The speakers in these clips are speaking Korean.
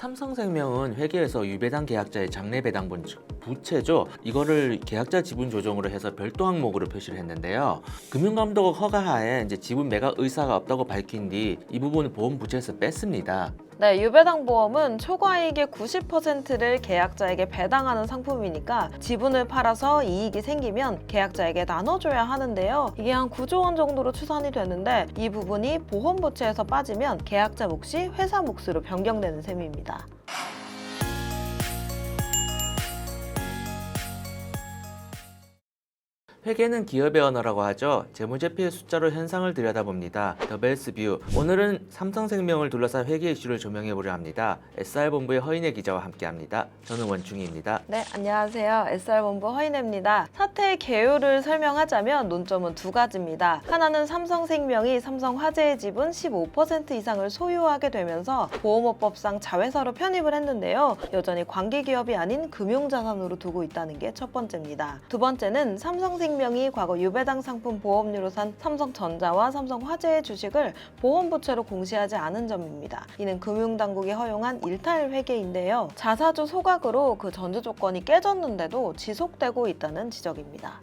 삼성생명은 회계에서 유배당 계약자의 장래 배당분 즉 부채죠. 이거를 계약자 지분 조정으로 해서 별도 항목으로 표시를 했는데요. 금융감독 허가하에 이제 지분 매각 의사가 없다고 밝힌 뒤 이 부분을 보험 부채에서 뺐습니다. 네, 유배당 보험은 초과이익의 90%를 계약자에게 배당하는 상품이니까 지분을 팔아서 이익이 생기면 계약자에게 나눠줘야 하는데요. 이게 한 9조 원 정도로 추산이 되는데 이 부분이 보험 부채에서 빠지면 계약자 몫이 회사 몫으로 변경되는 셈입니다. 회계는 기업의 언어라고 하죠. 재무제표의 숫자로 현상을 들여다봅니다. 더 벨스 뷰. 오늘은 삼성생명을 둘러싼 회계 이슈를 조명해보려 합니다. SR본부의 허인혜 기자와 함께합니다. 저는 원충이입니다. 네, 안녕하세요. SR본부 허인혜입니다. 사태의 개요를 설명하자면 논점은 두 가지입니다. 하나는 삼성생명이 삼성화재의 지분 15% 이상을 소유하게 되면서 보험업법상 자회사로 편입을 했는데요. 여전히 관계기업이 아닌 금융자산으로 두고 있다는 게 첫 번째입니다. 두 번째는 삼성생명이 과거 유배당 상품 보험료로 산 삼성전자와 삼성화재의 주식을 보험부채로 공시하지 않은 점입니다. 이는 금융당국이 허용한 일탈 회계인데요. 자사주 소각으로 그 전제 조건이 깨졌는데도 지속되고 있다는 지적입니다.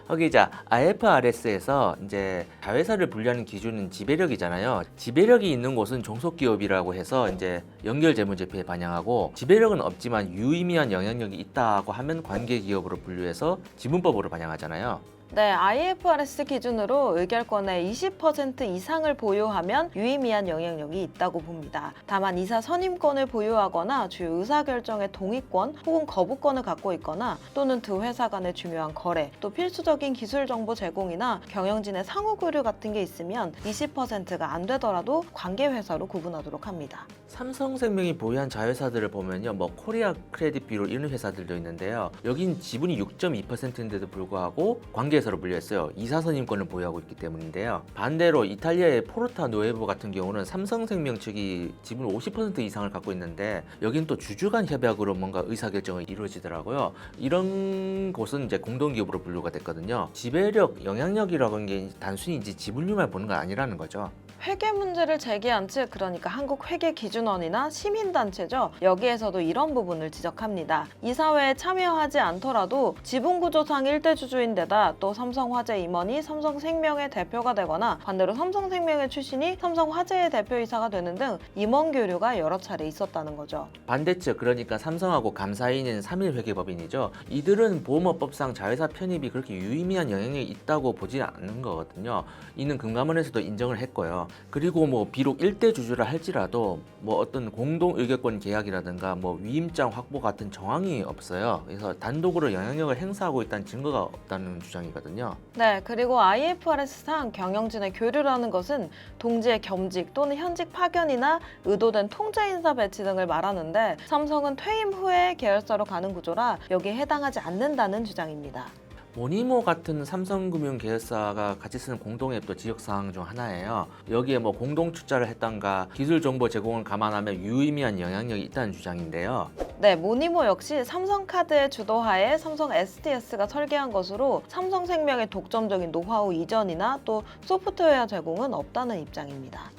허 기자, IFRS에서 이제 자회사를 분류하는 기준은 지배력이잖아요. 지배력이 있는 곳은 종속기업이라고 해서 이제 연결 재무제표에 반영하고 지배력은 없지만 유의미한 영향력이 있다고 하면 관계기업으로 분류해서 지분법으로 반영하잖아요. 네, IFRS 기준으로 의결권의 20% 이상을 보유하면 유의미한 영향력이 있다고 봅니다. 다만 이사 선임권을 보유하거나 주요 의사결정의 동의권 혹은 거부권을 갖고 있거나 또는 두 회사 간의 중요한 거래, 또 필수적인 기술 정보 제공이나 경영진의 상호 교류 같은 게 있으면 20%가 안 되더라도 관계회사로 구분하도록 합니다. 삼성생명이 보유한 자회사들을 보면요, 뭐 코리아 크레딧 뷰로 이런 회사들도 있는데요. 여긴 지분이 6.2%인데도 불구하고 관계회사로 분류했어요. 이사 선임권을 보유하고 있기 때문인데요. 반대로 이탈리아의 포르타 노에보 같은 경우는 삼성생명 측이 지분 50% 이상을 갖고 있는데 여긴 또 주주 간 협약으로 뭔가 의사결정이 이루어지더라고요. 이런 곳은 이제 공동기업으로 분류가 됐거든요. 지배력, 영향력이라고 하는 게 단순히 이제 지분율만 보는 건 아니라는 거죠. 회계 문제를 제기한 측, 그러니까 한국회계기준원이나 시민단체죠. 여기에서도 이런 부분을 지적합니다. 이사회에 참여하지 않더라도 지분구조상 1대 주주인데다 또 삼성화재 임원이 삼성생명의 대표가 되거나 반대로 삼성생명의 출신이 삼성화재의 대표이사가 되는 등 임원 교류가 여러 차례 있었다는 거죠. 반대측, 그러니까 삼성하고 감사인은 3일 회계법인이죠. 이들은 보험업법상 자회사 편입이 그렇게 유의미한 영향력이 있다고 보지 않는 거거든요. 이는 금감원에서도 인정을 했고요. 그리고 뭐 비록 1대 주주라 할지라도 뭐 어떤 공동 의결권 계약이라든가 뭐 위임장 확보 같은 정황이 없어요. 그래서 단독으로 영향력을 행사하고 있다는 증거가 없다는 주장이거든요. 네, 그리고 IFRS상 경영진의 교류라는 것은 동지의 겸직 또는 현직 파견이나 의도된 통제 인사 배치 등을 말하는데 삼성은 퇴임 후에 계열사로 가는 구조라 여기에 해당하지 않는다는 주장입니다. 모니모 같은 삼성금융 계열사가 같이 쓰는 공동앱도 지적사항 중 하나예요. 여기에 뭐 공동 투자를 했던가 기술 정보 제공을 감안하면 유의미한 영향력이 있다는 주장인데요. 네, 모니모 역시 삼성카드의 주도하에 삼성 SDS가 설계한 것으로 삼성생명의 독점적인 노하우 이전이나 또 소프트웨어 제공은 없다는 입장입니다.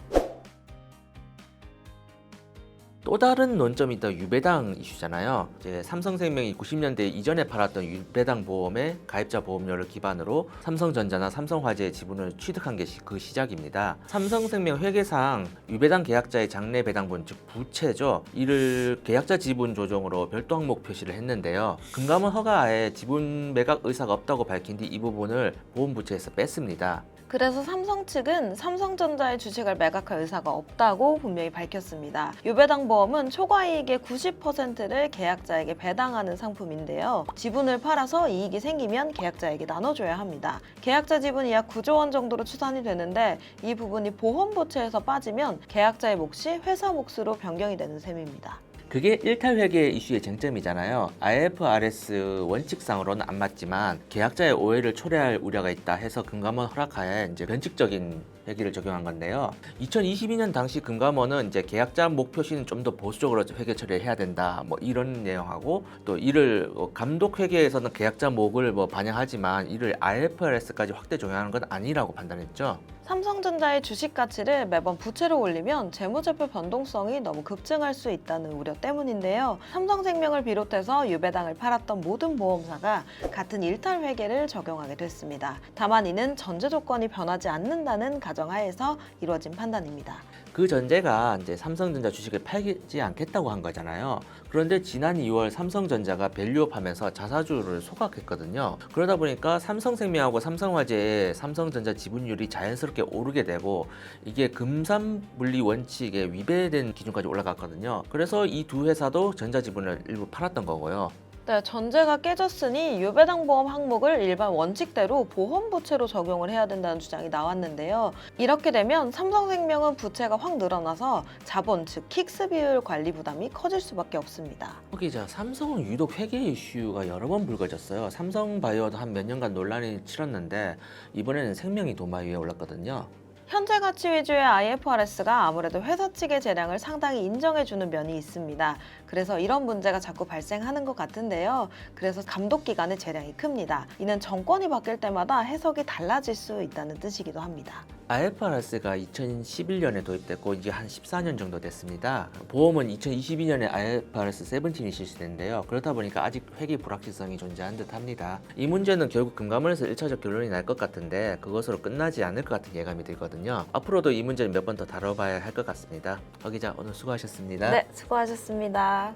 또 다른 논점이 있던 유배당 이슈잖아요. 이제 삼성생명이 90년대 이전에 팔았던 유배당 보험의 가입자 보험료를 기반으로 삼성전자나 삼성화재의 지분을 취득한 게 그 시작입니다. 삼성생명 회계상 유배당 계약자의 장래 배당분 즉 부채죠. 이를 계약자 지분 조정으로 별도 항목 표시를 했는데요. 금감원 허가하에 지분 매각 의사가 없다고 밝힌 뒤 이 부분을 보험 부채에서 뺐습니다. 그래서 삼성 측은 삼성전자의 주식을 매각할 의사가 없다고 분명히 밝혔습니다. 유배당 보험은 초과이익의 90%를 계약자에게 배당하는 상품인데요. 지분을 팔아서 이익이 생기면 계약자에게 나눠줘야 합니다. 계약자 지분이 약 9조 원 정도로 추산이 되는데 이 부분이 보험 부채에서 빠지면 계약자의 몫이 회사 몫으로 변경이 되는 셈입니다. 그게 일탈 회계 이슈의 쟁점이잖아요. IFRS 원칙상으로는 안 맞지만 계약자의 오해를 초래할 우려가 있다 해서 금감원 허락하에 이제 변칙적인 회계를 적용한 건데요. 2022년 당시 금감원은 이제 계약자 목표시는 좀 더 보수적으로 회계 처리해야 된다. 뭐 이런 내용하고 또 이를 감독 회계에서는 계약자 목을 뭐 반영하지만 이를 IFRS까지 확대 적용하는 건 아니라고 판단했죠. 삼성전자의 주식 가치를 매번 부채로 올리면 재무제표 변동성이 너무 급증할 수 있다는 우려 때문인데요. 삼성생명을 비롯해서 유배당을 팔았던 모든 보험사가 같은 일탈 회계를 적용하게 됐습니다. 다만 이는 전제 조건이 변하지 않는다는 가정하에서 이루어진 판단입니다. 그 전제가 이제 삼성전자 주식을 팔지 않겠다고 한 거잖아요. 그런데 지난 2월 삼성전자가 밸류업하면서 자사주를 소각했거든요. 그러다 보니까 삼성생명하고 삼성화재의 삼성전자 지분율이 자연스럽게 오르게 되고 이게 금산분리 원칙에 위배된 기준까지 올라갔거든요. 그래서 이 두 회사도 전자지분을 일부 팔았던 거고요. 네, 전제가 깨졌으니 유배당 보험 항목을 일반 원칙대로 보험 부채로 적용을 해야 된다는 주장이 나왔는데요. 이렇게 되면 삼성생명은 부채가 확 늘어나서 자본, 즉 킥스 비율 관리 부담이 커질 수밖에 없습니다. 거기 삼성은 유독 회계 이슈가 여러 번 불거졌어요. 삼성바이오도 한 몇 년간 논란이 치렀는데 이번에는 생명이 도마 위에 올랐거든요. 현재 가치 위주의 IFRS가 아무래도 회사 측의 재량을 상당히 인정해주는 면이 있습니다. 그래서 이런 문제가 자꾸 발생하는 것 같은데요. 그래서 감독 기관의 재량이 큽니다. 이는 정권이 바뀔 때마다 해석이 달라질 수 있다는 뜻이기도 합니다. IFRS가 2011년에 도입됐고 이제 한 14년 정도 됐습니다. 보험은 2022년에 IFRS 17이 실시됐는데요. 그렇다 보니까 아직 회계 불확실성이 존재한 듯합니다. 이 문제는 결국 금감원에서 1차적 결론이 날 것 같은데 그것으로 끝나지 않을 것 같은 예감이 들거든요. 앞으로도 이 문제는 몇 번 더 다뤄봐야 할 것 같습니다. 박 기자 오늘 수고하셨습니다. 네, 수고하셨습니다.